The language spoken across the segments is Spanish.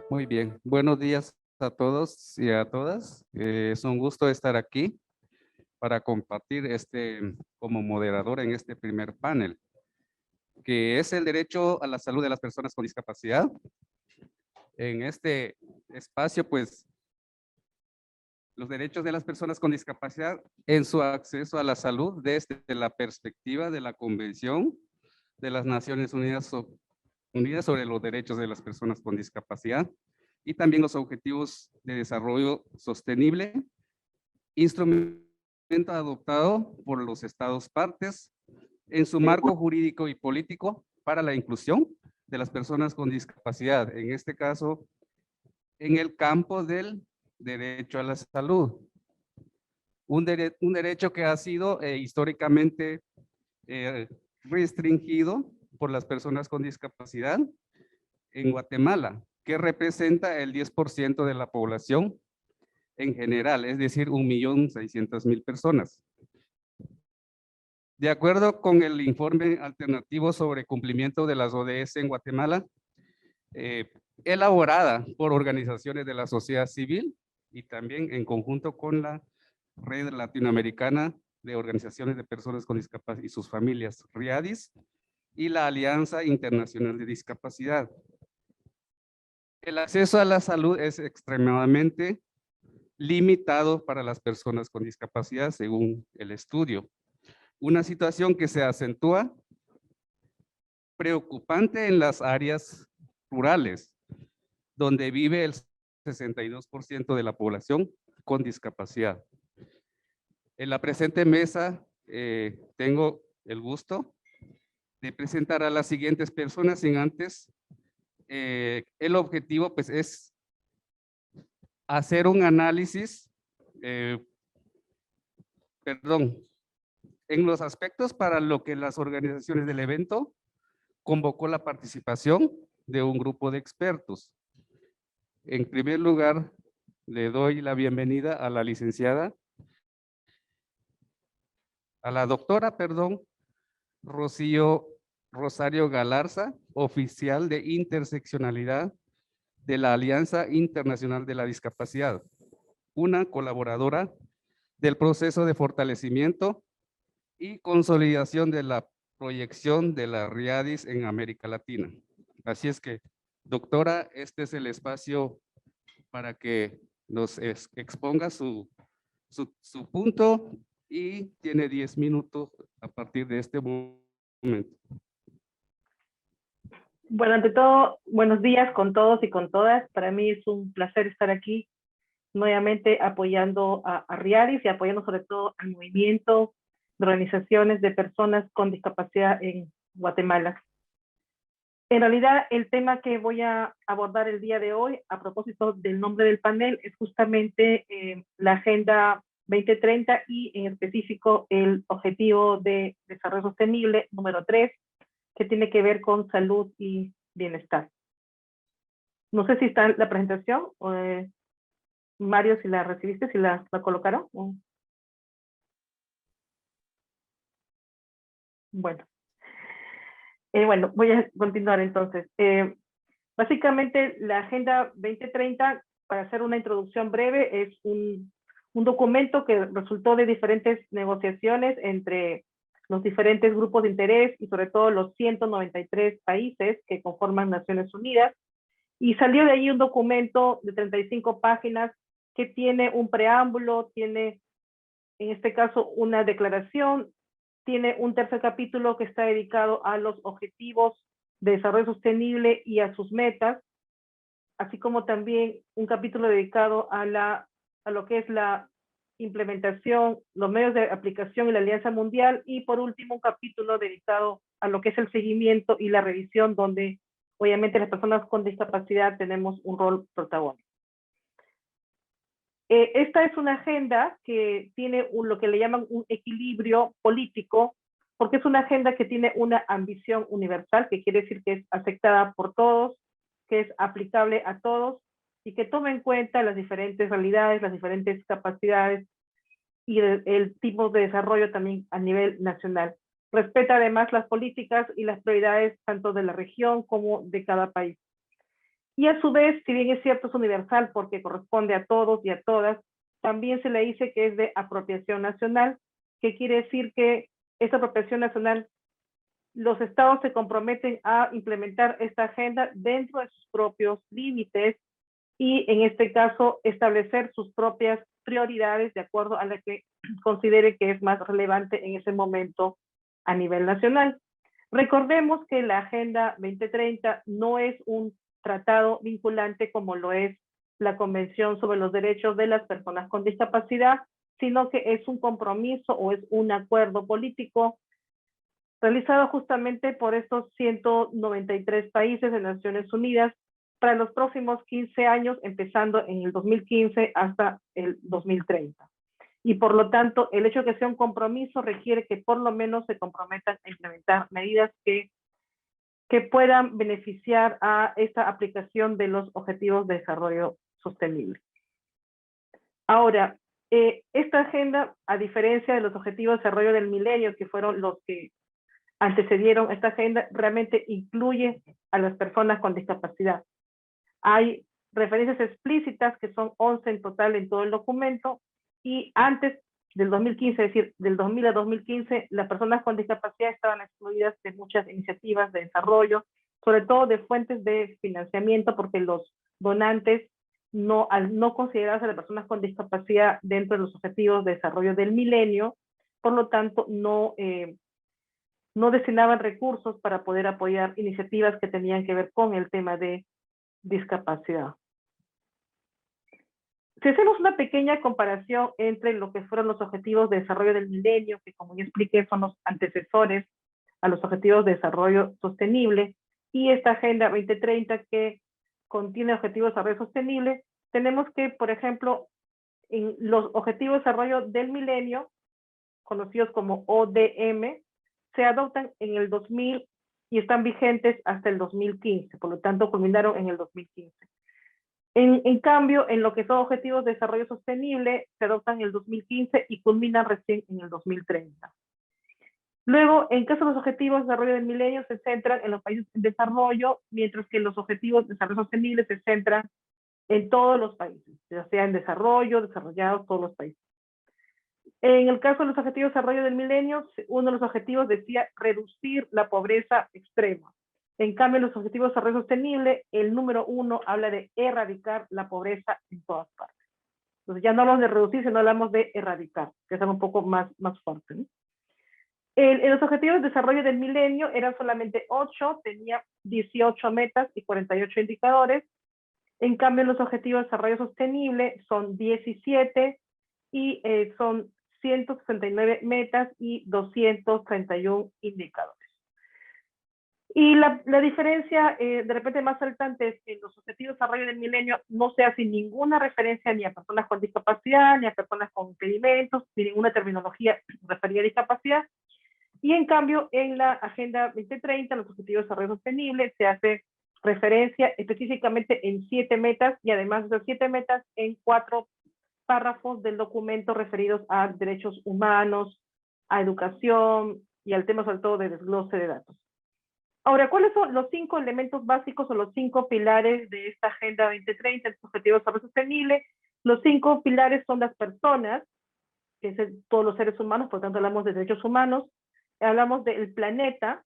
Muy bien, buenos días a todos y a todas. Es un gusto estar aquí para compartir como moderador en este primer panel, que es el derecho a la salud de las personas con discapacidad. En este espacio, pues, los derechos de las personas con discapacidad en su acceso a la salud desde la perspectiva de la Convención de las Naciones Unidas sobre los derechos de las personas con discapacidad y también los objetivos de desarrollo sostenible, instrumento adoptado por los estados partes en su marco jurídico y político para la inclusión de las personas con discapacidad, en este caso, en el campo del derecho a la salud. Un derecho que ha sido históricamente restringido por las personas con discapacidad en Guatemala, que representa el 10% de la población en general, es decir, 1.600.000 personas. De acuerdo con el informe alternativo sobre cumplimiento de las ODS en Guatemala, elaborada por organizaciones de la sociedad civil y también en conjunto con la Red Latinoamericana de Organizaciones de Personas con Discapacidad y sus familias, RIADIS, y la Alianza Internacional de Discapacidad. El acceso a la salud es extremadamente limitado para las personas con discapacidad, según el estudio. Una situación que se acentúa preocupante en las áreas rurales, donde vive el 62% de la población con discapacidad. En la presente mesa tengo el gusto de presentar a las siguientes personas sin antes. El objetivo pues es hacer un análisis, en los aspectos para lo que las organizaciones del evento convocó la participación de un grupo de expertos. En primer lugar, le doy la bienvenida a la licenciada, a la doctora, Rocío Rosario Galarza, oficial de interseccionalidad de la Alianza Internacional de la Discapacidad, una colaboradora del proceso de fortalecimiento y consolidación de la proyección de la RIADIS en América Latina. Así es que, doctora, este es el espacio para que nos exponga su punto y tiene 10 minutos a partir de este momento. Bueno, ante todo, buenos días con todos y con todas. Para mí es un placer estar aquí nuevamente apoyando a RIADIS y apoyando sobre todo al movimiento de organizaciones de personas con discapacidad en Guatemala. En realidad, el tema que voy a abordar el día de hoy, a propósito del nombre del panel, es justamente la Agenda 2030 y en específico el Objetivo de Desarrollo Sostenible número 3, que tiene que ver con salud y bienestar. No sé si está en la presentación, Mario, si la recibiste, si la colocaron. Bueno. Bueno, voy a continuar entonces. Básicamente, la Agenda 2030, para hacer una introducción breve, es un documento que resultó de diferentes negociaciones entre los diferentes grupos de interés y sobre todo los 193 países que conforman Naciones Unidas. Y salió de ahí un documento de 35 páginas que tiene un preámbulo, tiene en este caso una declaración, tiene un tercer capítulo que está dedicado a los objetivos de desarrollo sostenible y a sus metas, así como también un capítulo dedicado a lo que es la implementación, los medios de aplicación y la Alianza Mundial, y por último un capítulo dedicado a lo que es el seguimiento y la revisión, donde obviamente las personas con discapacidad tenemos un rol protagónico. Esta es una agenda que tiene lo que le llaman un equilibrio político, porque es una agenda que tiene una ambición universal, que quiere decir que es aceptada por todos, que es aplicable a todos y que toma en cuenta las diferentes realidades, las diferentes capacidades y el tipo de desarrollo también a nivel nacional. Respeta además las políticas y las prioridades tanto de la región como de cada país. Y a su vez, si bien es cierto, es universal porque corresponde a todos y a todas, también se le dice que es de apropiación nacional, que quiere decir que esta apropiación nacional, los estados se comprometen a implementar esta agenda dentro de sus propios límites y en este caso establecer sus propias prioridades de acuerdo a la que considere que es más relevante en ese momento a nivel nacional. Recordemos que la Agenda 2030 no es un tratado vinculante como lo es la Convención sobre los Derechos de las Personas con Discapacidad, sino que es un compromiso o es un acuerdo político realizado justamente por estos 193 países de Naciones Unidas para los próximos 15 años, empezando en el 2015 hasta el 2030. Y por lo tanto, el hecho de que sea un compromiso requiere que por lo menos se comprometan a implementar medidas que puedan beneficiar a esta aplicación de los Objetivos de Desarrollo Sostenible. Ahora, esta agenda, a diferencia de los Objetivos de Desarrollo del Milenio, que fueron los que antecedieron esta agenda, realmente incluye a las personas con discapacidad. Hay referencias explícitas, que son 11 en total en todo el documento, y antes del 2015, es decir, del 2000 a 2015, las personas con discapacidad estaban excluidas de muchas iniciativas de desarrollo, sobre todo de fuentes de financiamiento, porque los donantes, al no considerarse a las personas con discapacidad dentro de los objetivos de desarrollo del milenio, por lo tanto, no destinaban recursos para poder apoyar iniciativas que tenían que ver con el tema de discapacidad. Si hacemos una pequeña comparación entre lo que fueron los objetivos de desarrollo del milenio, que como ya expliqué son los antecesores a los objetivos de desarrollo sostenible, y esta Agenda 2030 que contiene objetivos de desarrollo sostenible, tenemos que, por ejemplo, en los objetivos de desarrollo del milenio, conocidos como ODM, se adoptan en el 2000 y están vigentes hasta el 2015, por lo tanto culminaron en el 2015. En cambio, en lo que son objetivos de desarrollo sostenible, se adoptan en el 2015 y culminan recién en el 2030. Luego, en caso de los objetivos de desarrollo del milenio, se centran en los países en desarrollo, mientras que los objetivos de desarrollo sostenible se centran en todos los países, ya sea en desarrollo, desarrollados, todos los países. En el caso de los objetivos de desarrollo del milenio, uno de los objetivos decía reducir la pobreza extrema. En cambio, en los objetivos de desarrollo sostenible, el número 1 habla de erradicar la pobreza en todas partes. Entonces ya no hablamos de reducir, sino hablamos de erradicar, que es algo un poco más fuerte, ¿no? En los objetivos de desarrollo del milenio eran solamente 8, tenía 18 metas y 48 indicadores. En cambio, los objetivos de desarrollo sostenible son 17 y son 169 metas y 231 indicadores. Y la diferencia de repente más saltante es que en los objetivos de desarrollo del milenio no se hace ninguna referencia ni a personas con discapacidad, ni a personas con impedimentos, ni ninguna terminología referida a discapacidad. Y en cambio, en la Agenda 2030, los objetivos de desarrollo sostenible, se hace referencia específicamente en 7 metas y además de esas 7 metas en 4 párrafos del documento referidos a derechos humanos, a educación y al tema sobre todo de desglose de datos. Ahora, ¿cuáles son los 5 elementos básicos o los 5 pilares de esta Agenda 2030, estos objetivos de desarrollo sostenible? Los 5 pilares son las personas, que es todos los seres humanos, por lo tanto hablamos de derechos humanos, hablamos del planeta,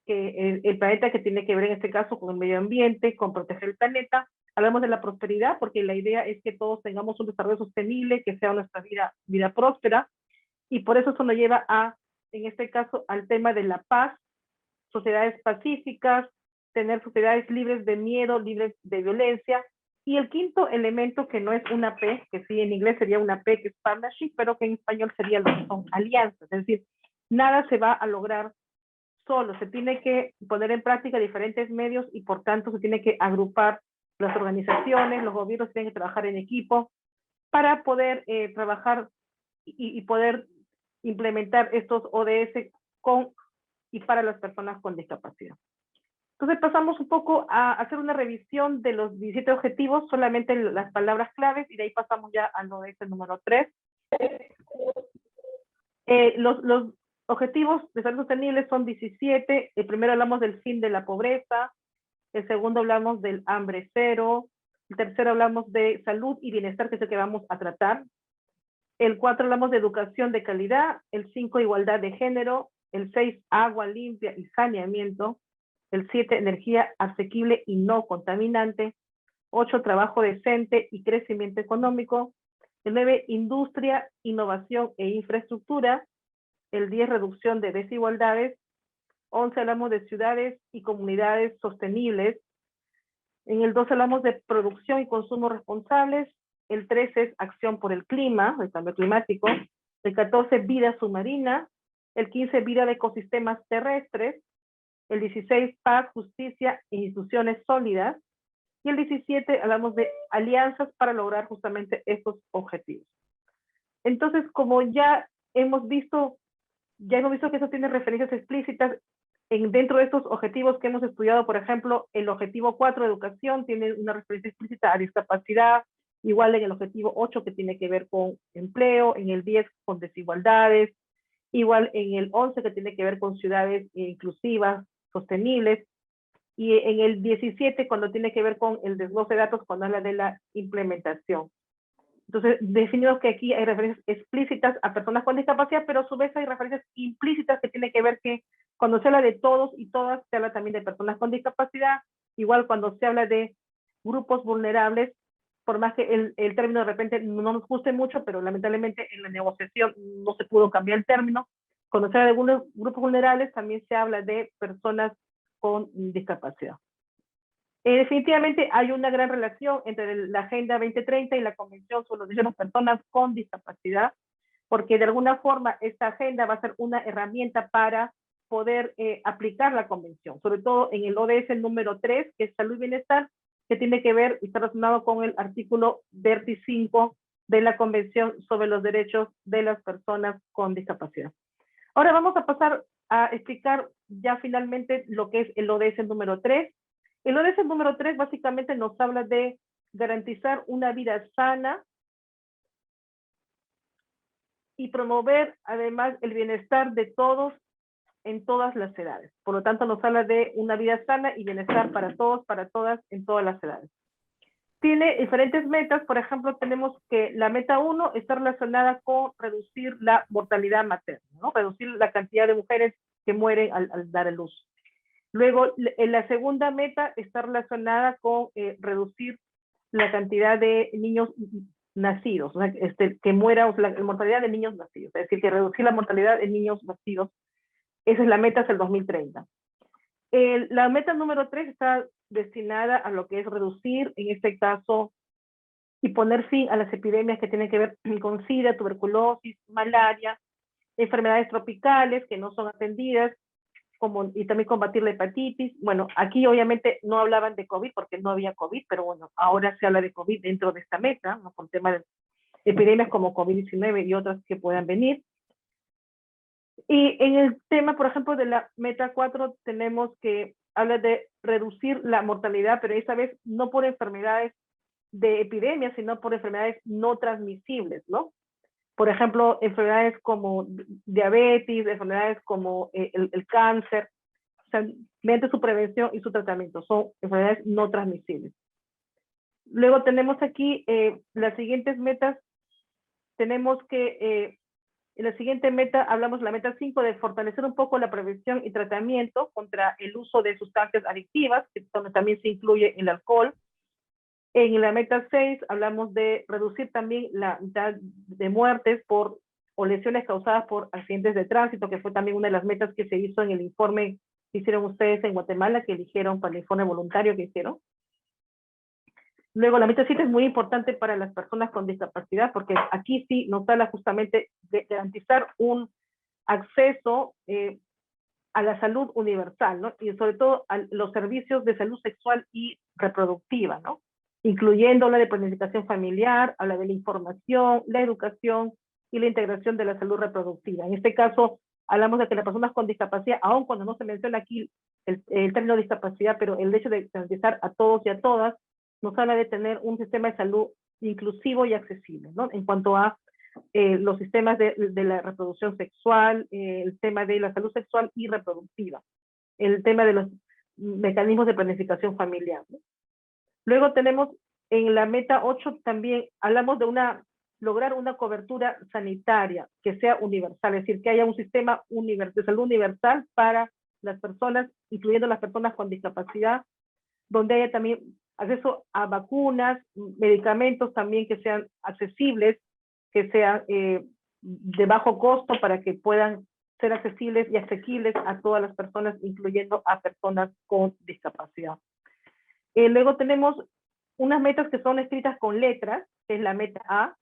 que el planeta que tiene que ver en este caso con el medio ambiente, con proteger el planeta. Hablamos de la prosperidad, porque la idea es que todos tengamos un desarrollo sostenible, que sea nuestra vida próspera, y por eso nos lleva a, en este caso, al tema de la paz, sociedades pacíficas, tener sociedades libres de miedo, libres de violencia. Y el quinto elemento, que no es una P, que sí en inglés sería una P, que es partnership, pero que en español sería lo que son alianzas, es decir, nada se va a lograr solo, se tiene que poner en práctica diferentes medios y por tanto se tiene que agrupar las organizaciones, los gobiernos tienen que trabajar en equipo para poder trabajar y poder implementar estos ODS con y para las personas con discapacidad. Entonces pasamos un poco a hacer una revisión de los 17 objetivos, solamente las palabras claves, y de ahí pasamos ya al ODS número 3. Los objetivos de desarrollo sostenible son 17. Primero hablamos del fin de la pobreza, El segundo hablamos del hambre cero. El tercero hablamos de salud y bienestar, que es el que vamos a tratar. El 4 hablamos de educación de calidad. El 5, igualdad de género. El 6, agua limpia y saneamiento. El 7, energía asequible y no contaminante. 8, trabajo decente y crecimiento económico. El 9, industria, innovación e infraestructura. El 10, reducción de desigualdades. 11 hablamos de ciudades y comunidades sostenibles. En el 12 hablamos de producción y consumo responsables. El 13 es acción por el clima, el cambio climático. El 14, vida submarina. El 15, vida de ecosistemas terrestres. El 16, paz, justicia e instituciones sólidas. Y el 17 hablamos de alianzas para lograr justamente estos objetivos. Entonces, como ya hemos visto que eso tiene referencias explícitas dentro de estos objetivos que hemos estudiado. Por ejemplo, el objetivo 4, educación, tiene una referencia explícita a discapacidad, igual en el objetivo 8, que tiene que ver con empleo, en el 10 con desigualdades, igual en el 11, que tiene que ver con ciudades inclusivas, sostenibles, y en el 17, cuando tiene que ver con el desglose de datos, cuando habla de la implementación. Entonces, definimos que aquí hay referencias explícitas a personas con discapacidad, pero a su vez hay referencias implícitas que tienen que ver que cuando se habla de todos y todas, se habla también de personas con discapacidad. Igual cuando se habla de grupos vulnerables, por más que el término de repente no nos guste mucho, pero lamentablemente en la negociación no se pudo cambiar el término. Cuando se habla de algunos grupos vulnerables, también se habla de personas con discapacidad. Definitivamente hay una gran relación entre la Agenda 2030 y la Convención sobre los Derechos de las Personas con Discapacidad, porque de alguna forma esta agenda va a ser una herramienta para poder aplicar la convención, sobre todo en el ODS número 3, que es salud y bienestar, que tiene que ver y está relacionado con el artículo 25 de la Convención sobre los Derechos de las Personas con Discapacidad. Ahora vamos a pasar a explicar ya finalmente lo que es el ODS número 3. El ODS número 3 básicamente nos habla de garantizar una vida sana y promover además el bienestar de todos en todas las edades. Por lo tanto, nos habla de una vida sana y bienestar para todos, para todas, en todas las edades. Tiene diferentes metas. Por ejemplo, tenemos que la meta 1 está relacionada con reducir la mortalidad materna, ¿no? Reducir la cantidad de mujeres que mueren al dar a luz. Luego, la segunda meta está relacionada con reducir la cantidad de niños nacidos, o sea, que muera, o sea, la mortalidad de niños nacidos, es decir, que reducir la mortalidad de niños nacidos. Esa es la meta hasta el 2030. La meta número 3 está destinada a lo que es reducir, en este caso, y poner fin a las epidemias que tienen que ver con SIDA, tuberculosis, malaria, enfermedades tropicales que no son atendidas, y también combatir la hepatitis. Bueno, aquí obviamente no hablaban de COVID porque no había COVID, pero bueno, ahora se habla de COVID dentro de esta meta, ¿no? Con temas de epidemias como COVID-19 y otras que puedan venir. Y en el tema, por ejemplo, de la meta 4, tenemos que hablar de reducir la mortalidad, pero esta vez no por enfermedades de epidemias, sino por enfermedades no transmisibles, ¿no? Por ejemplo, enfermedades como diabetes, enfermedades como el cáncer, o sea, mediante su prevención y su tratamiento, son enfermedades no transmisibles. Luego tenemos aquí las siguientes metas. Tenemos que, en la siguiente meta, hablamos la meta 5 de fortalecer un poco la prevención y tratamiento contra el uso de sustancias adictivas, donde también se incluye el alcohol. En la meta 6 hablamos de reducir también la mitad de muertes o lesiones causadas por accidentes de tránsito, que fue también una de las metas que se hizo en el informe que hicieron ustedes en Guatemala, que eligieron para el informe voluntario que hicieron. Luego, la meta 7 es muy importante para las personas con discapacidad, porque aquí sí nos habla justamente de garantizar un acceso a la salud universal, ¿no? Y sobre todo a los servicios de salud sexual y reproductiva, ¿no? Incluyendo la de planificación familiar, habla de la información, la educación y la integración de la salud reproductiva. En este caso, hablamos de que las personas con discapacidad, aun cuando no se menciona aquí el término discapacidad, pero el hecho de garantizar a todos y a todas, nos habla de tener un sistema de salud inclusivo y accesible, ¿no? En cuanto a los sistemas de la reproducción sexual, el tema de la salud sexual y reproductiva, el tema de mecanismos de planificación familiar, ¿no? Luego tenemos en la meta 8 también hablamos de lograr una cobertura sanitaria que sea universal, es decir, que haya un sistema de salud universal para las personas, incluyendo las personas con discapacidad, donde haya también acceso a vacunas, medicamentos también que sean accesibles, que sean de bajo costo para que puedan ser accesibles y asequibles a todas las personas, incluyendo a personas con discapacidad. Luego tenemos unas metas que son escritas con letras, que es la meta A,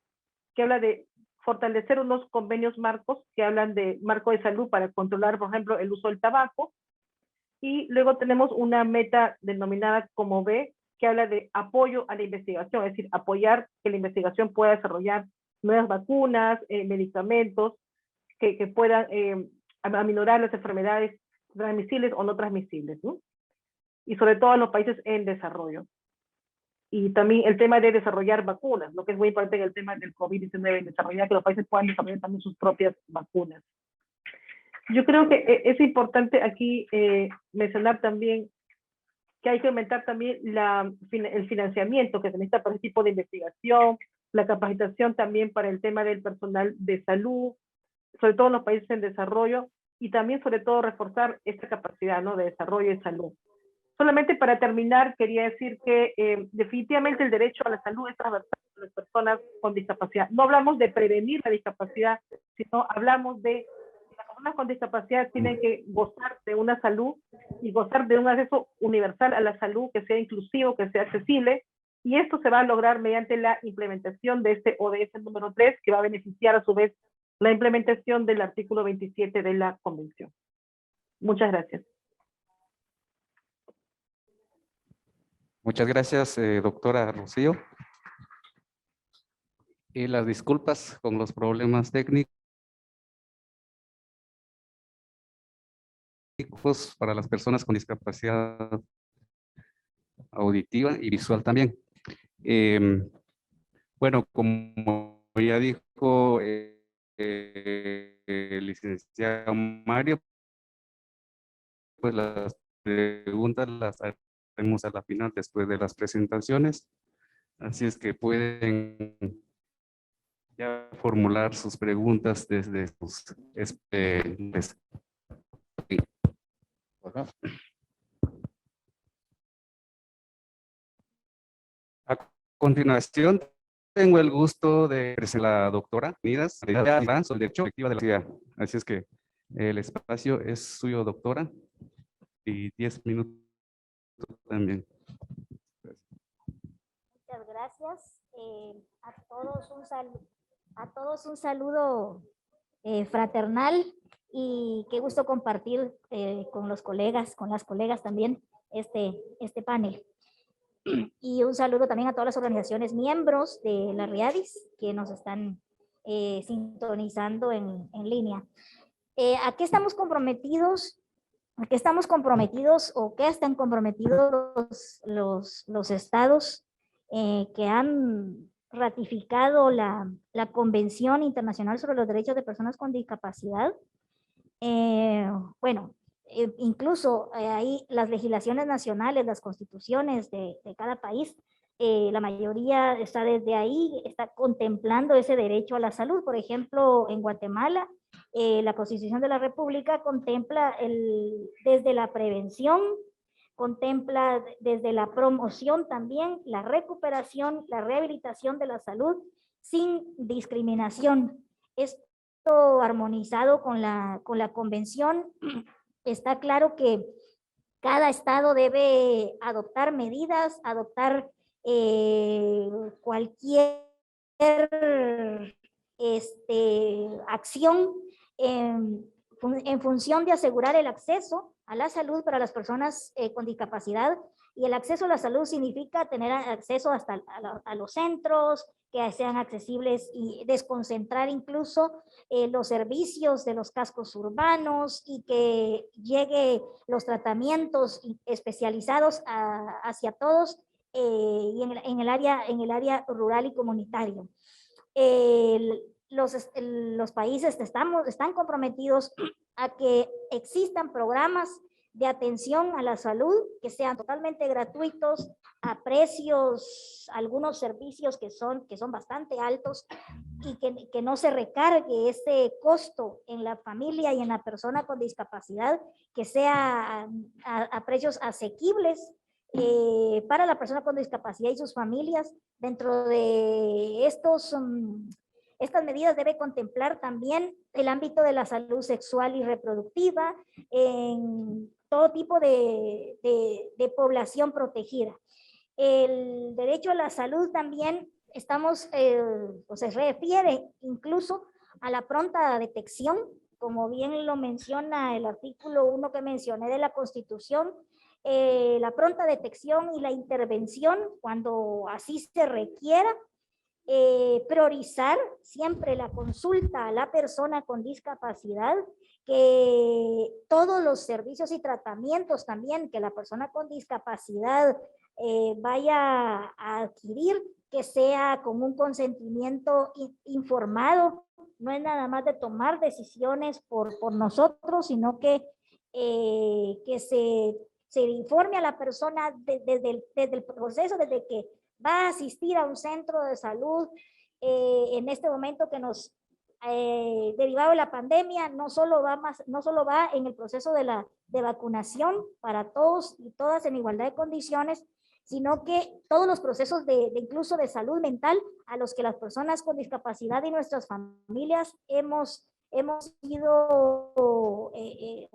que habla de fortalecer unos convenios marcos que hablan de marco de salud para controlar, por ejemplo, el uso del tabaco. Y luego tenemos una meta denominada como B, que habla de apoyo a la investigación, es decir, apoyar que la investigación pueda desarrollar nuevas vacunas, medicamentos que puedan aminorar las enfermedades transmisibles o no transmisibles, ¿no? Y sobre todo en los países en desarrollo. Y también el tema de desarrollar vacunas, lo que es muy importante en el tema del COVID-19, desarrollar que los países puedan desarrollar también sus propias vacunas. Yo creo que es importante aquí mencionar también que hay que aumentar también el financiamiento que se necesita para este tipo de investigación, la capacitación también para el tema del personal de salud, sobre todo en los países en desarrollo, y también sobre todo reforzar esta capacidad, ¿no?, de desarrollo y salud. Solamente para terminar, quería decir que definitivamente el derecho a la salud es transversal para las personas con discapacidad. No hablamos de prevenir la discapacidad, sino hablamos de que las personas con discapacidad tienen que gozar de una salud y gozar de un acceso universal a la salud que sea inclusivo, que sea accesible, y esto se va a lograr mediante la implementación de este ODS número 3, que va a beneficiar a su vez la implementación del artículo 27 de la Convención. Muchas gracias. Muchas gracias, doctora Rocío. Y las disculpas con los problemas técnicos para las personas con discapacidad auditiva y visual también. Bueno, como ya dijo el licenciado Mario, pues las preguntas las haremos a la final después de las presentaciones. Así es que pueden ya formular sus preguntas desde sus A continuación, tengo el gusto de presentar a la doctora Nidas sobre el derecho efectivo de la ciudad. Así es que el espacio es suyo, doctora, y 10 minutos también. Muchas gracias. A todos un saludo fraternal, y qué gusto compartir con los colegas, con las colegas también este panel. Y un saludo también a todas las organizaciones miembros de la RIADIS que nos están sintonizando en línea. ¿A qué estamos comprometidos? ¿A qué estamos comprometidos o qué están comprometidos los estados que han ratificado la Convención Internacional sobre los Derechos de Personas con Discapacidad? Bueno, incluso ahí las legislaciones nacionales, las constituciones de cada país, la mayoría está desde ahí, está contemplando ese derecho a la salud. Por ejemplo, en Guatemala, la Constitución de la República contempla desde la prevención, contempla desde la promoción también, la recuperación, la rehabilitación de la salud sin discriminación. Esto armonizado con la convención. Está claro que cada estado debe adoptar medidas, adoptar cualquier acción en función de asegurar el acceso a la salud para las personas con discapacidad. Y el acceso a la salud significa tener acceso hasta a los centros, que sean accesibles, y desconcentrar incluso los servicios de los cascos urbanos, y que llegue los tratamientos especializados hacia todos, y en el área rural y comunitario. Los países están comprometidos a que existan programas de atención a la salud que sean totalmente gratuitos, a precios, algunos servicios que son bastante altos, y que no se recargue ese costo en la familia y en la persona con discapacidad, que sea a precios asequibles para la persona con discapacidad y sus familias. Dentro de estas medidas debe contemplar también el ámbito de la salud sexual y reproductiva en todo tipo de población protegida. El derecho a la salud también se refiere incluso a la pronta detección, como bien lo menciona el artículo 1 que mencioné de la Constitución, la pronta detección y la intervención cuando así se requiera, priorizar siempre la consulta a la persona con discapacidad, que todos los servicios y tratamientos también que la persona con discapacidad vaya a adquirir, que sea con un consentimiento informado. No es nada más de tomar decisiones por nosotros, sino que se informe a la persona desde el proceso, desde que va a asistir a un centro de salud. En este momento que nos derivado de la pandemia, no solo va en el proceso de vacunación para todos y todas en igualdad de condiciones, sino que todos los procesos incluso de salud mental a los que las personas con discapacidad y nuestras familias hemos sido o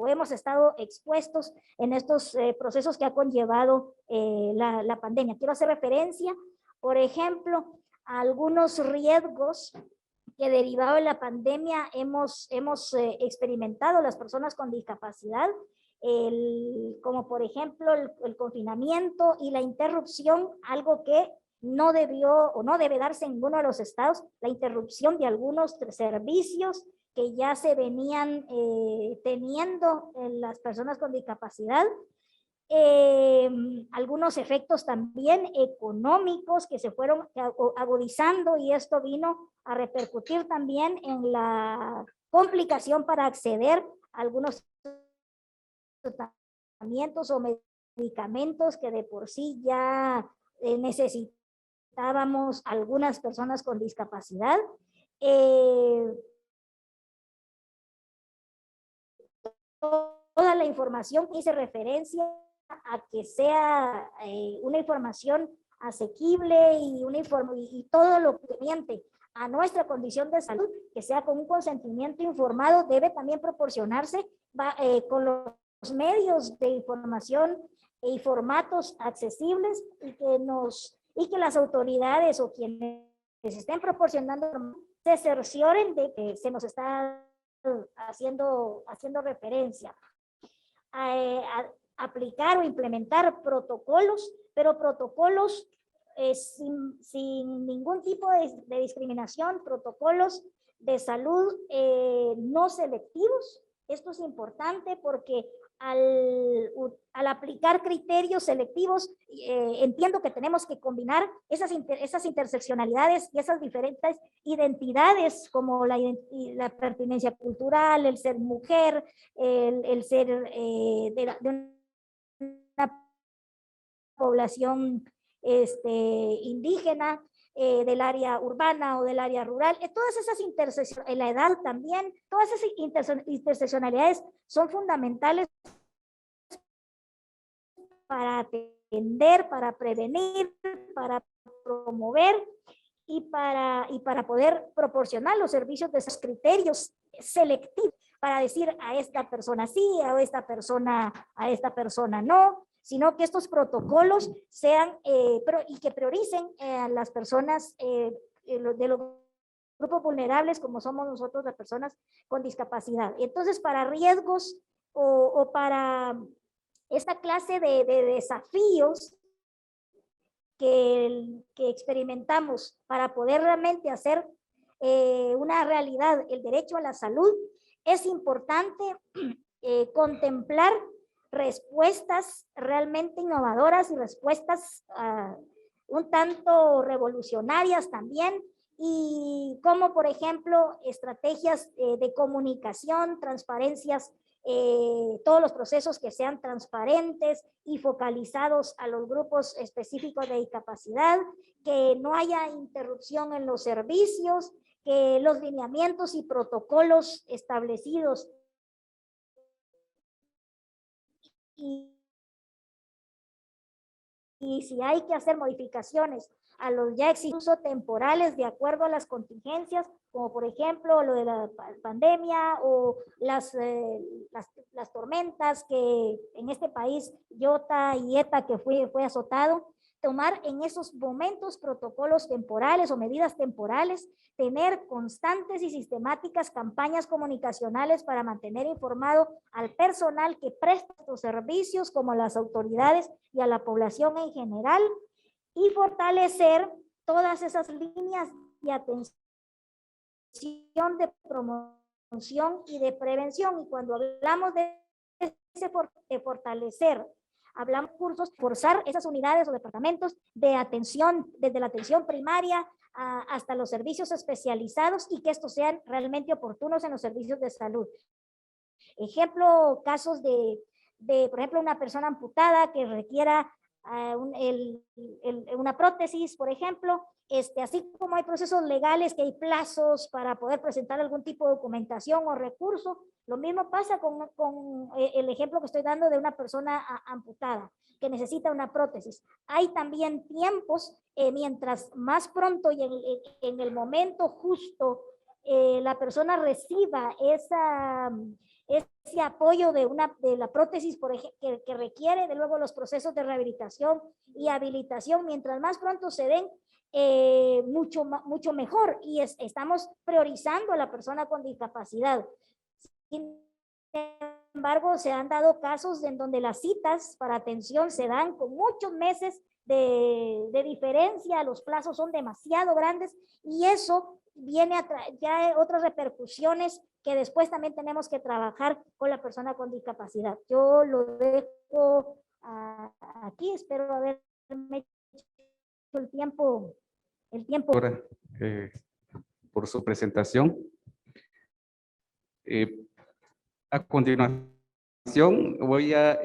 hemos estado expuestos en estos procesos que ha conllevado la pandemia. Quiero hacer referencia, por ejemplo, a algunos riesgos que derivado de la pandemia hemos experimentado las personas con discapacidad, como por ejemplo el confinamiento y la interrupción, algo que no debió o no debe darse en ninguno de los estados, la interrupción de algunos servicios que ya se venían teniendo en las personas con discapacidad. Algunos efectos también económicos que se fueron agudizando, y esto vino a repercutir también en la complicación para acceder a algunos tratamientos o medicamentos que de por sí ya necesitábamos algunas personas con discapacidad. Toda la información que hice referencia a que sea una información asequible y todo lo que miente a nuestra condición de salud, que sea con un consentimiento informado, debe también proporcionarse con los medios de información y formatos accesibles, y que las autoridades o quienes estén proporcionando se cercioren de que se nos está haciendo referencia. Aplicar o implementar protocolos, pero protocolos sin ningún tipo de discriminación, protocolos de salud no selectivos. Esto es importante porque al aplicar criterios selectivos, entiendo que tenemos que combinar esas interseccionalidades y esas diferentes identidades, como la pertenencia cultural, el ser mujer, el ser de una población indígena, del área urbana o del área rural, todas esas interseccionalidades, la edad también, todas esas interseccionalidades son fundamentales para atender, para prevenir, para promover y para poder proporcionar los servicios de esos criterios selectivos, para decir a esta persona sí, a esta persona no, sino que estos protocolos sean y que prioricen a las personas de los grupos vulnerables, como somos nosotros, las personas con discapacidad. Entonces, para riesgos o para esta clase de desafíos que experimentamos para poder realmente hacer una realidad el derecho a la salud, es importante contemplar respuestas realmente innovadoras y respuestas un tanto revolucionarias también, y como por ejemplo estrategias de comunicación, transparencias todos los procesos que sean transparentes y focalizados a los grupos específicos de discapacidad, que no haya interrupción en los servicios, que los lineamientos y protocolos establecidos y si hay que hacer modificaciones a los ya existentes temporales de acuerdo a las contingencias, como por ejemplo lo de la pandemia o las tormentas que en este país, Iota y ETA, que fue azotado, tomar en esos momentos protocolos temporales o medidas temporales, tener constantes y sistemáticas campañas comunicacionales para mantener informado al personal que presta estos servicios, como a las autoridades y a la población en general, y fortalecer todas esas líneas de atención, de promoción y de prevención. Y cuando hablamos de fortalecer, hablamos de cursos, forzar esas unidades o departamentos de atención, desde la atención primaria hasta los servicios especializados, y que estos sean realmente oportunos en los servicios de salud. Ejemplo, casos de por ejemplo, una persona amputada que requiera una prótesis, por ejemplo, así como hay procesos legales, que hay plazos para poder presentar algún tipo de documentación o recurso, lo mismo pasa con el ejemplo que estoy dando de una persona amputada que necesita una prótesis. Hay también tiempos, mientras más pronto y en el momento justo la persona reciba ese apoyo de la prótesis, por ejemplo, que requiere de luego los procesos de rehabilitación y habilitación, mientras más pronto se den, mucho mejor, y estamos priorizando a la persona con discapacidad. Sin embargo, se han dado casos en donde las citas para atención se dan con muchos meses de diferencia, los plazos son demasiado grandes, y eso viene a traer ya otras repercusiones que después también tenemos que trabajar con la persona con discapacidad. Yo lo dejo aquí, espero haberme hecho el tiempo. Ahora, por su presentación. A continuación voy a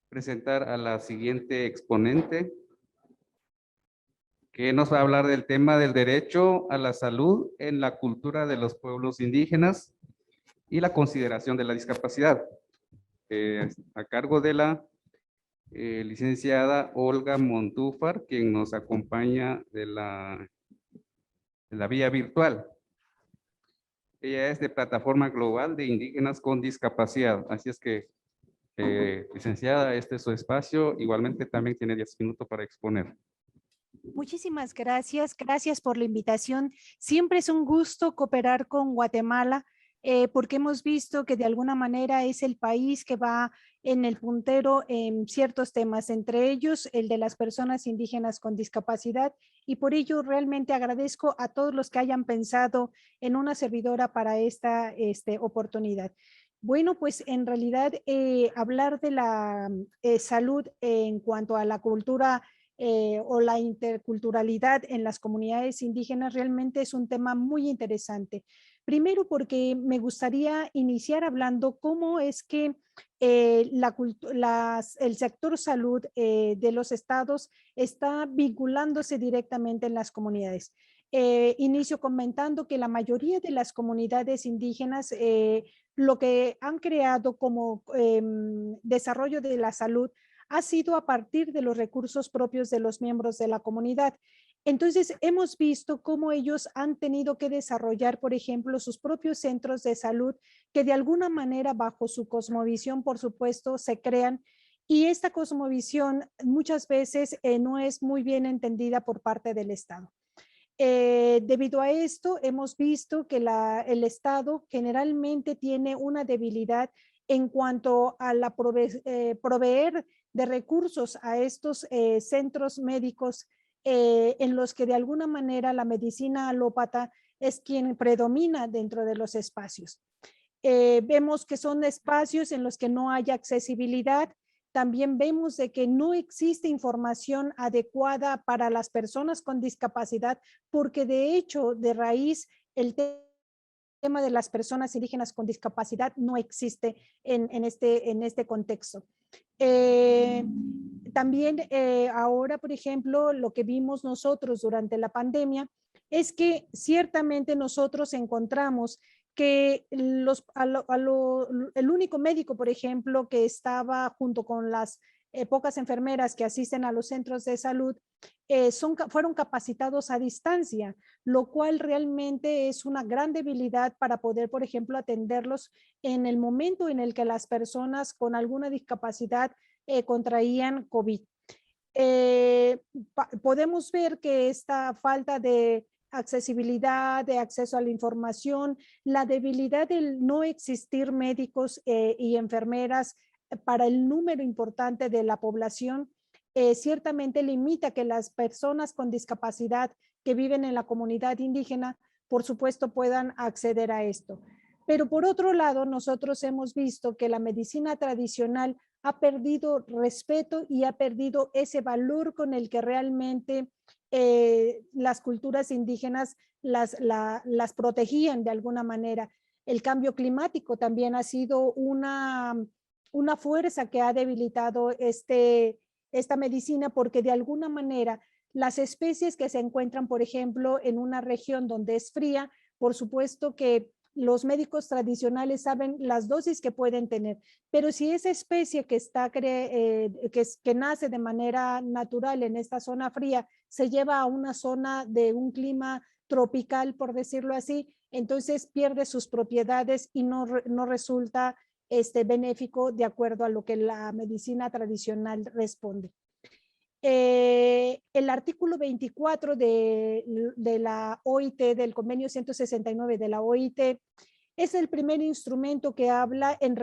presentar a la siguiente exponente, que nos va a hablar del tema del derecho a la salud en la cultura de los pueblos indígenas y la consideración de la discapacidad, a cargo de la licenciada Olga Montúfar, quien nos acompaña de la vía virtual. Ella es de Plataforma Global de Indígenas con Discapacidad. Así es que, licenciada, este es su espacio. Igualmente también tiene 10 minutos para exponer. Muchísimas gracias. Gracias por la invitación. Siempre es un gusto cooperar con Guatemala, porque hemos visto que de alguna manera es el país que va en el puntero en ciertos temas, entre ellos el de las personas indígenas con discapacidad, y por ello realmente agradezco a todos los que hayan pensado en una servidora para esta oportunidad. Bueno, pues en realidad hablar de la salud en cuanto a la cultura o la interculturalidad en las comunidades indígenas realmente es un tema muy interesante. Primero porque me gustaría iniciar hablando cómo es que el sector salud de los estados está vinculándose directamente en las comunidades. Inicio comentando que la mayoría de las comunidades indígenas lo que han creado como desarrollo de la salud ha sido a partir de los recursos propios de los miembros de la comunidad. Entonces, hemos visto cómo ellos han tenido que desarrollar, por ejemplo, sus propios centros de salud, que de alguna manera, bajo su cosmovisión, por supuesto, se crean. Y esta cosmovisión muchas veces no es muy bien entendida por parte del Estado. Debido a esto, hemos visto que el Estado generalmente tiene una debilidad en cuanto a la proveer de recursos a estos centros médicos en los que de alguna manera la medicina alópata es quien predomina dentro de los espacios. Vemos que son espacios en los que no hay accesibilidad. También vemos de que no existe información adecuada para las personas con discapacidad, porque de hecho, de raíz, el tema de las personas indígenas con discapacidad no existe en este contexto. También ahora, por ejemplo, lo que vimos nosotros durante la pandemia es que ciertamente nosotros encontramos que el único médico, por ejemplo, que estaba junto con las pocas enfermeras que asisten a los centros de salud, fueron capacitados a distancia, lo cual realmente es una gran debilidad para poder, por ejemplo, atenderlos en el momento en el que las personas con alguna discapacidad contraían COVID. Podemos ver que esta falta de accesibilidad, de acceso a la información, la debilidad del no existir médicos y enfermeras para el número importante de la población, ciertamente limita que las personas con discapacidad que viven en la comunidad indígena, por supuesto, puedan acceder a esto. Pero por otro lado, nosotros hemos visto que la medicina tradicional ha perdido respeto y ha perdido ese valor con el que realmente las culturas indígenas las protegían de alguna manera. El cambio climático también ha sido una fuerza que ha debilitado esta medicina, porque de alguna manera las especies que se encuentran, por ejemplo, en una región donde es fría, por supuesto que los médicos tradicionales saben las dosis que pueden tener, pero si esa especie que nace de manera natural en esta zona fría se lleva a una zona de un clima tropical, por decirlo así, entonces pierde sus propiedades y no resulta benéfico de acuerdo a lo que la medicina tradicional responde. El artículo 24 de la OIT, del convenio 169 de la OIT, es el primer instrumento que habla en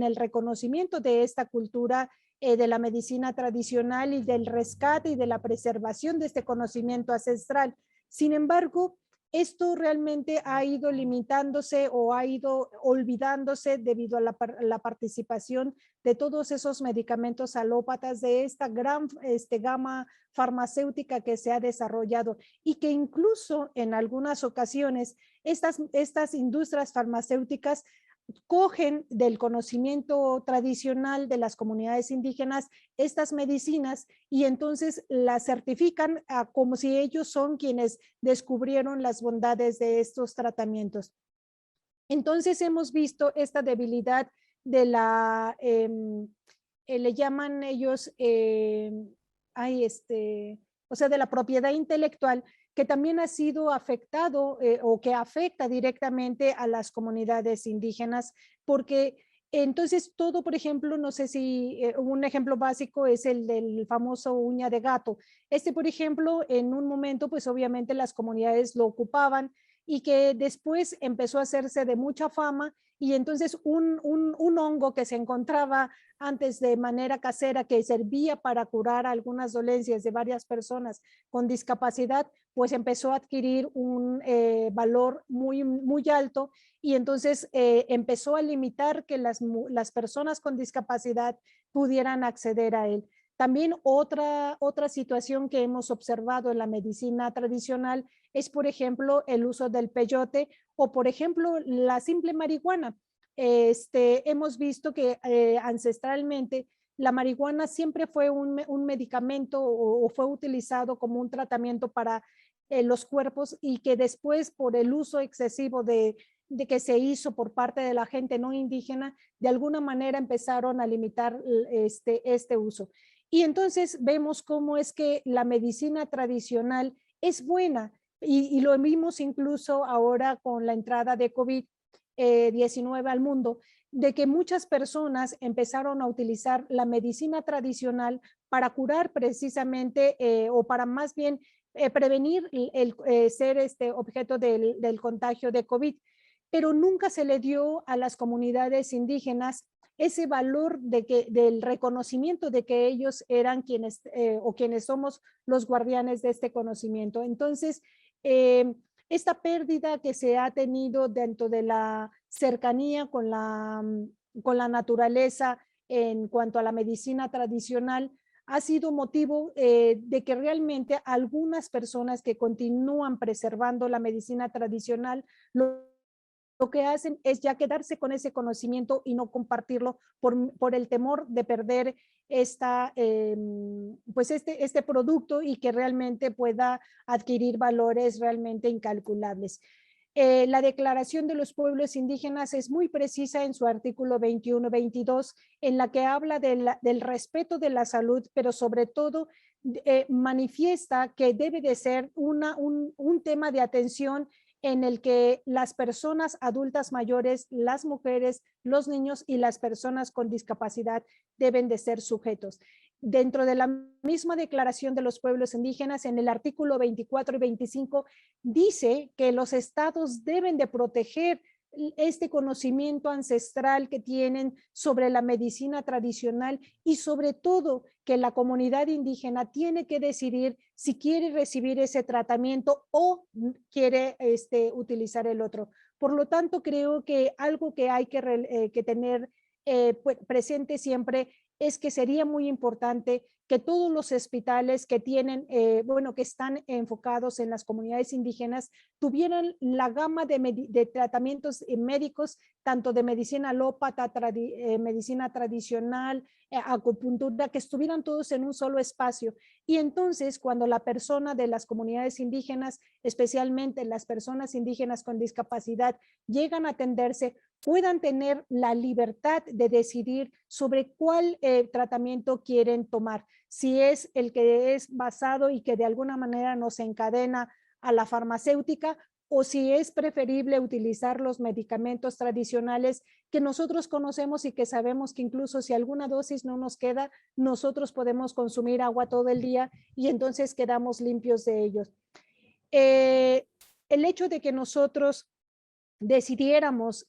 el reconocimiento de esta cultura de la medicina tradicional y del rescate y de la preservación de este conocimiento ancestral. Sin embargo, esto realmente ha ido limitándose o ha ido olvidándose debido a la participación de todos esos medicamentos alópatas, de esta gran gama farmacéutica que se ha desarrollado y que incluso en algunas ocasiones estas industrias farmacéuticas cogen del conocimiento tradicional de las comunidades indígenas estas medicinas y entonces las certifican como si ellos son quienes descubrieron las bondades de estos tratamientos. Entonces hemos visto esta debilidad de le llaman ellos, o sea, de la propiedad intelectual, que también ha sido afectado o que afecta directamente a las comunidades indígenas, porque entonces todo, por ejemplo, no sé si un ejemplo básico es el del famoso uña de gato. Por ejemplo, en un momento, pues obviamente las comunidades lo ocupaban y que después empezó a hacerse de mucha fama y entonces un hongo que se encontraba antes de manera casera que servía para curar algunas dolencias de varias personas con discapacidad, pues empezó a adquirir un valor muy, muy alto y entonces empezó a limitar que las personas con discapacidad pudieran acceder a él. También otra situación que hemos observado en la medicina tradicional es, por ejemplo, el uso del peyote o, por ejemplo, la simple marihuana. Hemos visto que ancestralmente la marihuana siempre fue un medicamento o fue utilizado como un tratamiento para los cuerpos y que después por el uso excesivo de que se hizo por parte de la gente no indígena, de alguna manera empezaron a limitar este uso. Y entonces vemos cómo es que la medicina tradicional es buena y lo vimos incluso ahora con la entrada de COVID-19 al mundo, de que muchas personas empezaron a utilizar la medicina tradicional para curar precisamente o para más bien prevenir el ser objeto del contagio de COVID, pero nunca se le dio a las comunidades indígenas ese valor del reconocimiento de que ellos eran quienes o quienes somos los guardianes de este conocimiento. Entonces, esta pérdida que se ha tenido dentro de la cercanía con la naturaleza en cuanto a la medicina tradicional ha sido motivo de que realmente algunas personas que continúan preservando la medicina tradicional lo lo que hacen es ya quedarse con ese conocimiento y no compartirlo por el temor de perder pues este producto y que realmente pueda adquirir valores realmente incalculables. La Declaración de los Pueblos Indígenas es muy precisa en su artículo 21-22, en la que habla del respeto de la salud, pero sobre todo manifiesta que debe de ser un tema de atención en el que las personas adultas mayores, las mujeres, los niños y las personas con discapacidad deben de ser sujetos. Dentro de la misma Declaración de los Pueblos Indígenas, en el artículo 24 y 25, dice que los estados deben de proteger este conocimiento ancestral que tienen sobre la medicina tradicional y sobre todo que la comunidad indígena tiene que decidir si quiere recibir ese tratamiento o quiere utilizar el otro. Por lo tanto, creo que algo que hay que tener presente siempre es que sería muy importante que todos los hospitales que tienen, que están enfocados en las comunidades indígenas, tuvieran la gama de tratamientos médicos, tanto de medicina alópata, medicina tradicional, acupuntura, que estuvieran todos en un solo espacio. Y entonces, cuando la persona de las comunidades indígenas, especialmente las personas indígenas con discapacidad, llegan a atenderse, puedan tener la libertad de decidir sobre cuál tratamiento quieren tomar. Si es el que es basado y que de alguna manera nos encadena a la farmacéutica, o si es preferible utilizar los medicamentos tradicionales que nosotros conocemos y que sabemos que incluso si alguna dosis no nos queda, nosotros podemos consumir agua todo el día y entonces quedamos limpios de ellos. El hecho de que nosotros decidiéramos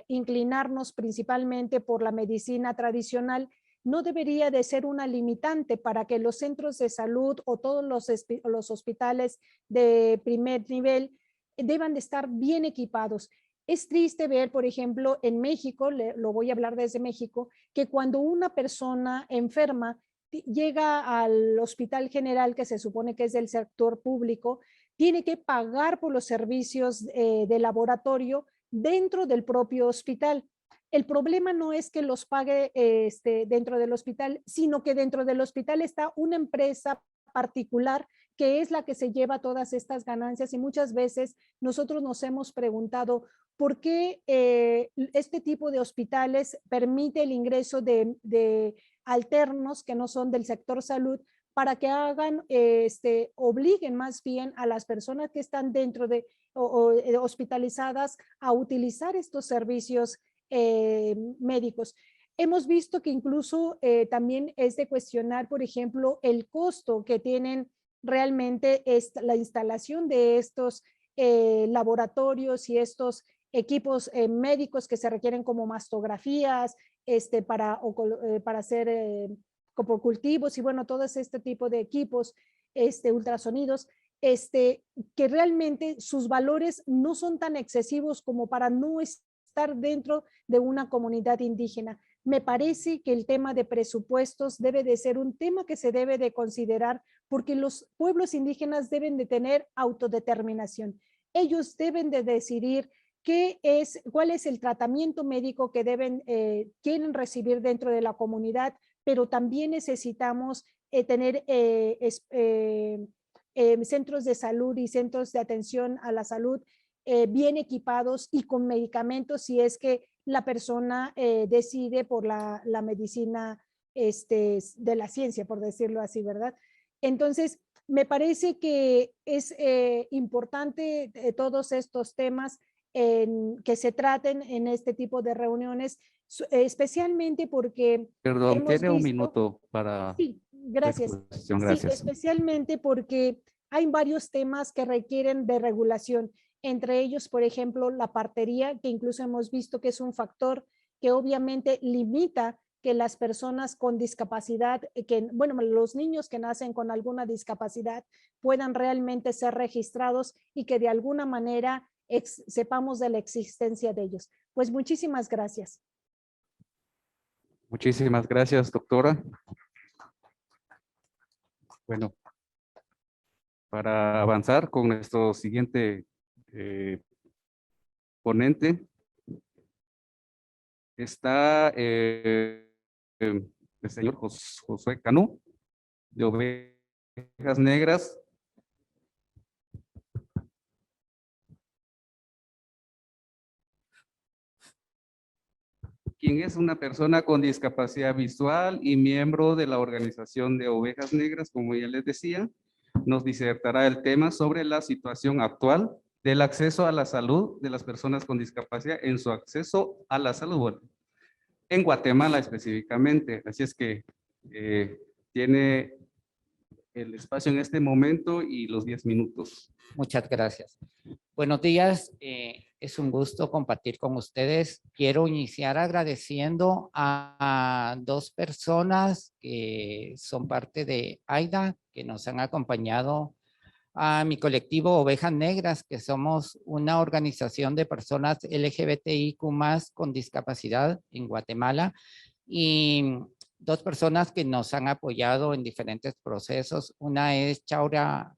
inclinarnos principalmente por la medicina tradicional no debería de ser una limitante para que los centros de salud o todos los hospitales de primer nivel deban de estar bien equipados. Es triste ver, por ejemplo, en México, lo voy a hablar desde México, que cuando una persona enferma llega al hospital general, que se supone que es del sector público, tiene que pagar por los servicios de laboratorio dentro del propio hospital. El problema no es que los pague dentro del hospital, sino que dentro del hospital está una empresa particular que es la que se lleva todas estas ganancias y muchas veces nosotros nos hemos preguntado por qué este tipo de hospitales permite el ingreso de alternos que no son del sector salud para que hagan, obliguen más bien a las personas que están dentro de hospitalizadas a utilizar estos servicios médicos. Hemos visto que incluso también es de cuestionar, por ejemplo, el costo que tienen realmente la instalación de estos laboratorios y estos equipos médicos que se requieren como mastografías para hacer cultivos y bueno, todo este tipo de equipos, ultrasonidos, que realmente sus valores no son tan excesivos como para no estar dentro de una comunidad indígena. Me parece que el tema de presupuestos debe de ser un tema que se debe de considerar porque los pueblos indígenas deben de tener autodeterminación. Ellos deben de decidir cuál es el tratamiento médico que quieren recibir dentro de la comunidad, pero también necesitamos tener centros de salud y centros de atención a la salud bien equipados y con medicamentos si es que la persona decide por la medicina de la ciencia, por decirlo así, ¿verdad? Entonces, me parece que es importante todos estos temas que se traten en este tipo de reuniones, especialmente porque Perdón, hemos tiene un visto, minuto para sí, gracias. exposición. Sí, Gracias. especialmente porque hay varios temas que requieren de regulación, entre ellos, por ejemplo, la partería, que incluso hemos visto que es un factor que obviamente limita que las personas con discapacidad, los niños que nacen con alguna discapacidad puedan realmente ser registrados y que de alguna manera sepamos de la existencia de ellos. Pues muchísimas gracias. Muchísimas gracias, doctora. Bueno, para avanzar con nuestro siguiente ponente está el señor Josué Canú, de Ovejas Negras. Quien es una persona con discapacidad visual y miembro de la organización de Ovejas Negras, como ya les decía, nos disertará el tema sobre la situación actual del acceso a la salud de las personas con discapacidad en su acceso a la salud, bueno, en Guatemala específicamente. Así es que tiene el espacio en este momento y los 10 minutos. Muchas gracias. Buenos días, es un gusto compartir con ustedes. Quiero iniciar agradeciendo a dos personas que son parte de AIDA, que nos han acompañado a mi colectivo Ovejas Negras, que somos una organización de personas LGBTIQ+ con discapacidad en Guatemala, y dos personas que nos han apoyado en diferentes procesos. Una es Chauria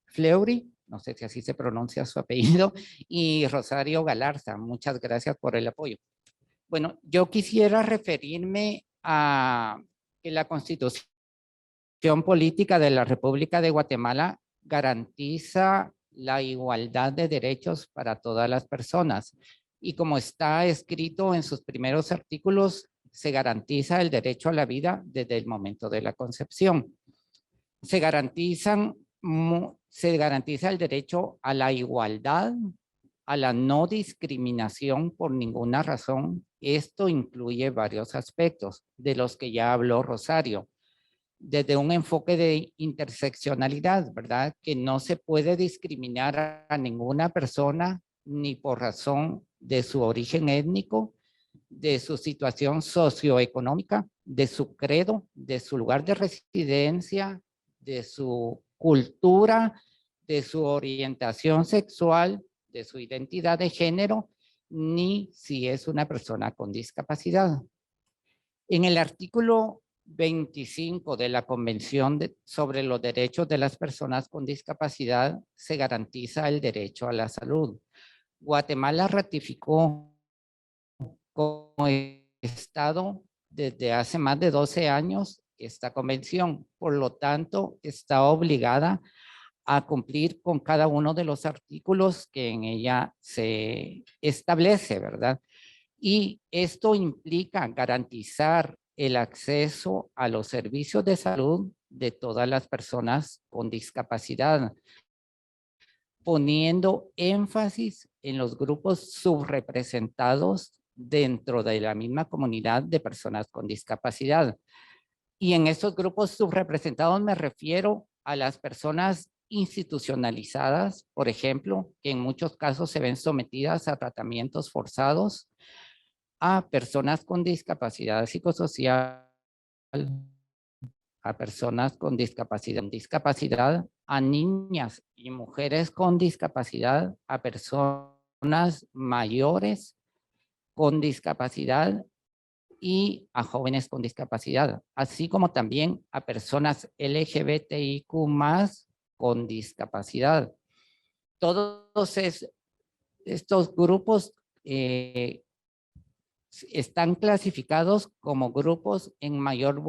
Fleury, no sé si así se pronuncia su apellido, y Rosario Galarza. Muchas gracias por el apoyo. Bueno, yo quisiera referirme a que la Constitución Política de la República de Guatemala garantiza la igualdad de derechos para todas las personas. Y como está escrito en sus primeros artículos, se garantiza el derecho a la vida desde el momento de la concepción. Se garantiza el derecho a la igualdad, a la no discriminación por ninguna razón. Esto incluye varios aspectos de los que ya habló Rosario. Desde un enfoque de interseccionalidad, ¿verdad? Que no se puede discriminar a ninguna persona ni por razón de su origen étnico, de su situación socioeconómica, de su credo, de su lugar de residencia, de su cultura, de su orientación sexual, de su identidad de género, ni si es una persona con discapacidad. En el artículo 25 de la Convención sobre los Derechos de las Personas con Discapacidad se garantiza el derecho a la salud. Guatemala ratificó como Estado desde hace más de 12 años esta convención. Por lo tanto, está obligada a cumplir con cada uno de los artículos que en ella se establece, ¿verdad? Y esto implica garantizar el acceso a los servicios de salud de todas las personas con discapacidad, poniendo énfasis en los grupos subrepresentados dentro de la misma comunidad de personas con discapacidad. Y en estos grupos subrepresentados me refiero a las personas institucionalizadas, por ejemplo, que en muchos casos se ven sometidas a tratamientos forzados, a personas con discapacidad psicosocial, a personas con discapacidad, a niñas y mujeres con discapacidad, a personas mayores con discapacidad y a jóvenes con discapacidad, así como también a personas LGBTIQ+ con discapacidad. Todos estos grupos están clasificados como grupos en mayor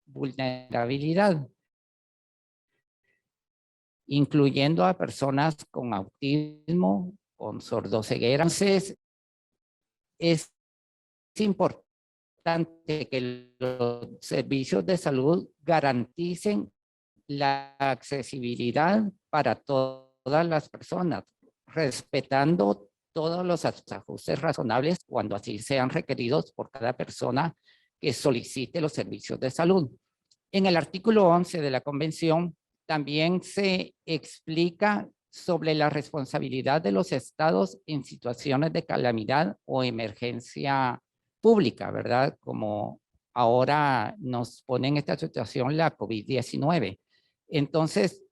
vulnerabilidad, incluyendo a personas con autismo, con sordoceguera. Entonces, es importante que los servicios de salud garanticen la accesibilidad para todas las personas, respetando todos los ajustes razonables cuando así sean requeridos por cada persona que solicite los servicios de salud. En el artículo 11 de la Convención también se explica sobre la responsabilidad de los estados en situaciones de calamidad o emergencia pública, ¿verdad? Como ahora nos pone en esta situación la COVID-19. Entonces,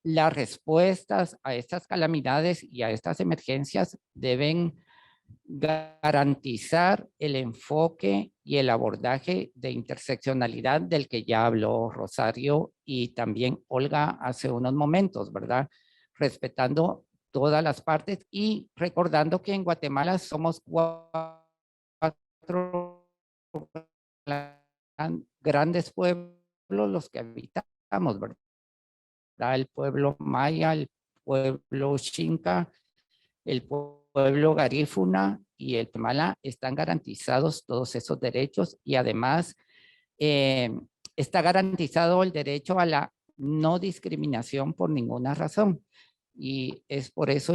las respuestas a estas calamidades y a estas emergencias deben garantizar el enfoque y el abordaje de interseccionalidad del que ya habló Rosario y también Olga hace unos momentos, ¿verdad? respetando todas las partes y recordando que en Guatemala somos 4 grandes pueblos los que habitamos, ¿verdad? El pueblo maya, el pueblo xinca, el pueblo garífuna y el Temala están garantizados todos esos derechos y además está garantizado el derecho a la no discriminación por ninguna razón. Y es por eso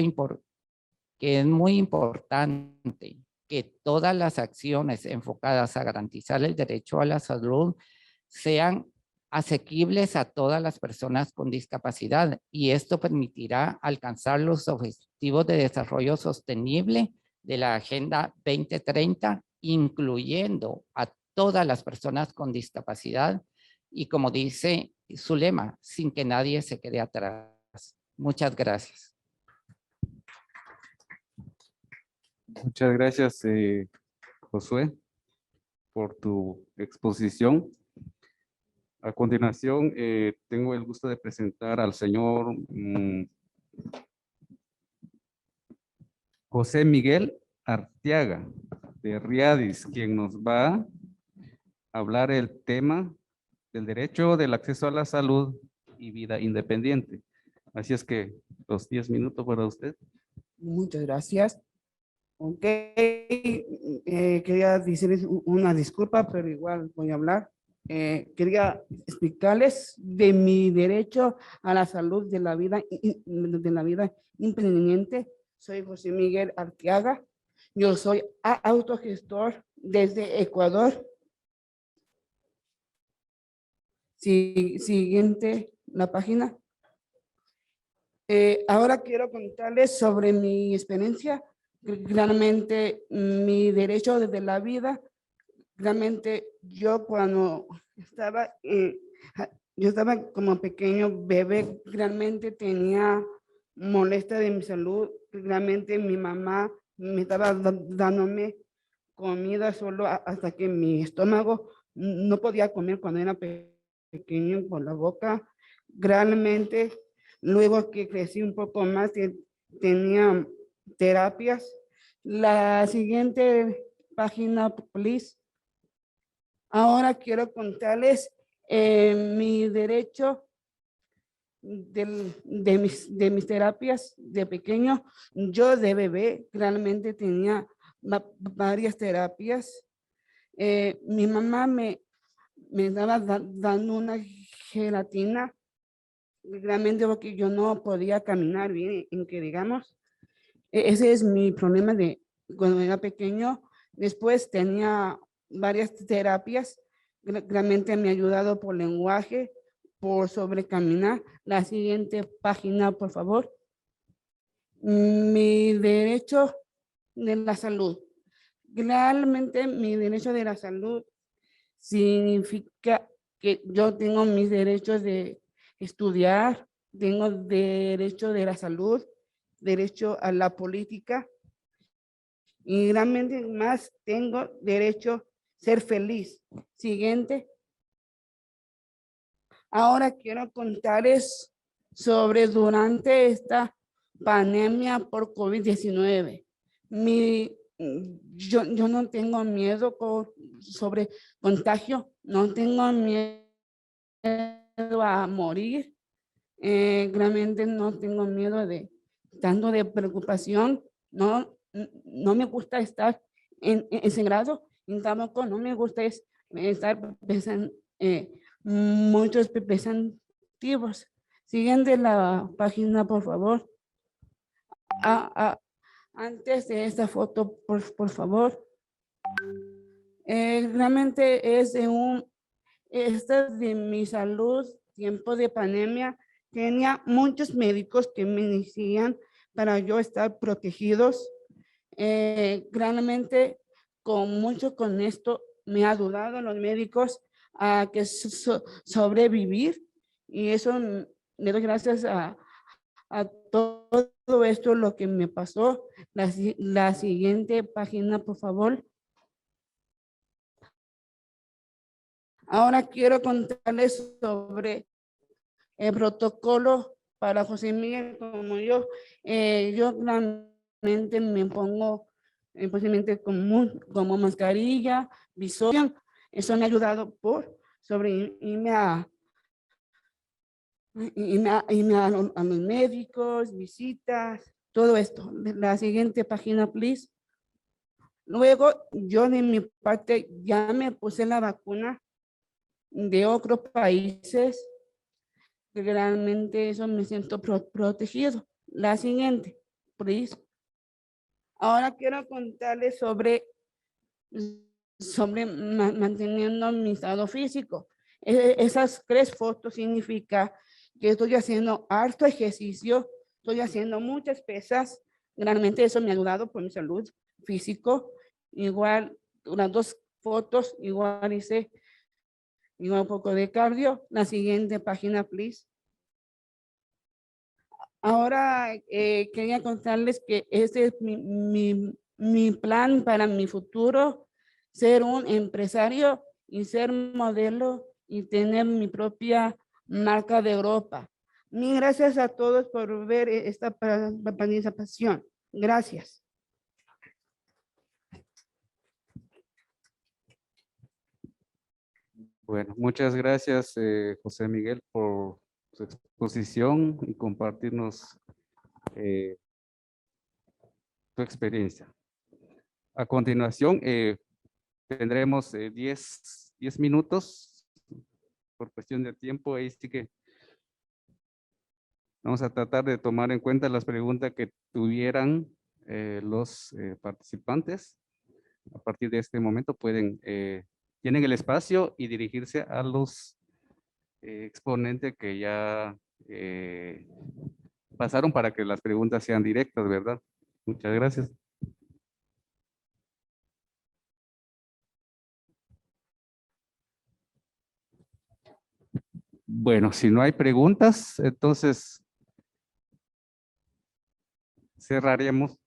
que es muy importante que todas las acciones enfocadas a garantizar el derecho a la salud sean asequibles a todas las personas con discapacidad y esto permitirá alcanzar los objetivos de desarrollo sostenible de la Agenda 2030, incluyendo a todas las personas con discapacidad y como dice su lema, sin que nadie se quede atrás. Muchas gracias. Muchas gracias, Josué, por tu exposición. A continuación, tengo el gusto de presentar al señor José Miguel Arteaga de Riadis, quien nos va a hablar el tema del derecho del acceso a la salud y vida independiente. Así es que los 10 minutos para usted. Muchas gracias. Ok, quería decirles una disculpa, pero igual voy a hablar. Quería explicarles de mi derecho a la salud de la vida independiente. Soy José Miguel Arteaga. Yo soy autogestor desde Ecuador. Siguiente, la página. Ahora quiero contarles sobre mi experiencia. Claramente, mi derecho desde la vida. Realmente yo cuando estaba, yo estaba como pequeño bebé, realmente tenía molestia de mi salud. Realmente mi mamá me estaba dándome comida solo hasta que mi estómago no podía comer cuando era pequeño por la boca. Realmente luego que crecí un poco más tenía terapias. La siguiente página, please. Ahora quiero contarles mi derecho de mis terapias de pequeño. Yo de bebé realmente tenía varias terapias. Mi mamá me estaba dando una gelatina, realmente porque yo no podía caminar bien, en que digamos. Ese es mi problema de cuando era pequeño. Después tenía varias terapias. Realmente me ha ayudado por lenguaje, por sobrecaminar. La siguiente página, por favor. Mi derecho de la salud. Realmente mi derecho de la salud significa que yo tengo mis derechos de estudiar, tengo derecho de la salud, derecho a la política y realmente más tengo derecho a ser feliz. Siguiente. Ahora quiero contarles sobre durante esta pandemia por COVID-19. Yo no tengo miedo sobre contagio, no tengo miedo a morir. Realmente no tengo miedo de tanto de preocupación, no me gusta estar en ese grado, y tampoco no me gusta estar pensando muchos pensativos. Siguiente la página, por favor. Antes de esta foto, por favor. Realmente es esta de mi salud, tiempo de pandemia. Tenía muchos médicos que me decían para yo estar protegidos. Realmente con esto me ha ayudado los médicos a que sobrevivir y eso le doy gracias a todo esto lo que me pasó. La siguiente página, por favor. Ahora quiero contarles sobre el protocolo para José Miguel como yo realmente me pongo posiblemente como mascarilla, visor. Eso me ha ayudado por irme a los médicos, visitas, todo esto. La siguiente página, please. Luego, yo de mi parte ya me puse la vacuna de otros países. Realmente eso me siento protegido. La siguiente, please. Ahora quiero contarles sobre manteniendo mi estado físico. Esas 3 fotos significa que estoy haciendo harto ejercicio, estoy haciendo muchas pesas. Realmente eso me ha ayudado por mi salud físico. Igual, las 2 fotos, igual hice un poco de cardio. La siguiente página, please. Ahora quería contarles que este es mi plan para mi futuro, ser un empresario y ser modelo y tener mi propia marca de Europa. Mil gracias a todos por ver esta participación. Gracias. Bueno, muchas gracias, José Miguel, por su exposición y compartirnos tu experiencia. A continuación, tendremos 10 minutos por cuestión de tiempo. Ahí sí que vamos a tratar de tomar en cuenta las preguntas que tuvieran los participantes. A partir de este momento tienen el espacio y dirigirse a los exponentes que ya pasaron para que las preguntas sean directas, ¿verdad? Muchas gracias. Bueno, si no hay preguntas, entonces cerraremos.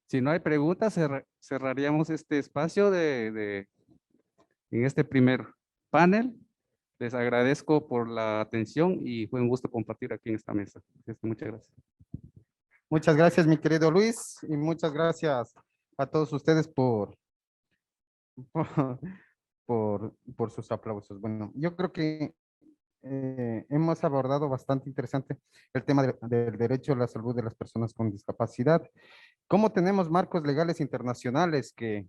Si no hay preguntas, cerraríamos este espacio en este primer panel. Les agradezco por la atención y fue un gusto compartir aquí en esta mesa. Muchas gracias. Muchas gracias, mi querido Luis, y muchas gracias a todos ustedes por sus aplausos. Bueno, yo creo que hemos abordado bastante interesante el tema del derecho a la salud de las personas con discapacidad. Cómo tenemos marcos legales internacionales que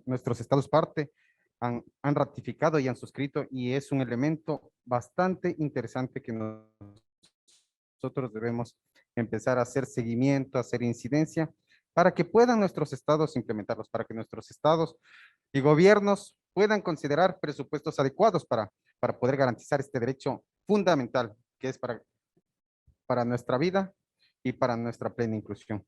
nuestros estados parte han ratificado y han suscrito, y es un elemento bastante interesante que nosotros debemos empezar a hacer seguimiento, a hacer incidencia, para que puedan nuestros estados implementarlos, para que nuestros estados y gobiernos puedan considerar presupuestos adecuados para poder garantizar este derecho fundamental que es para nuestra vida y para nuestra plena inclusión.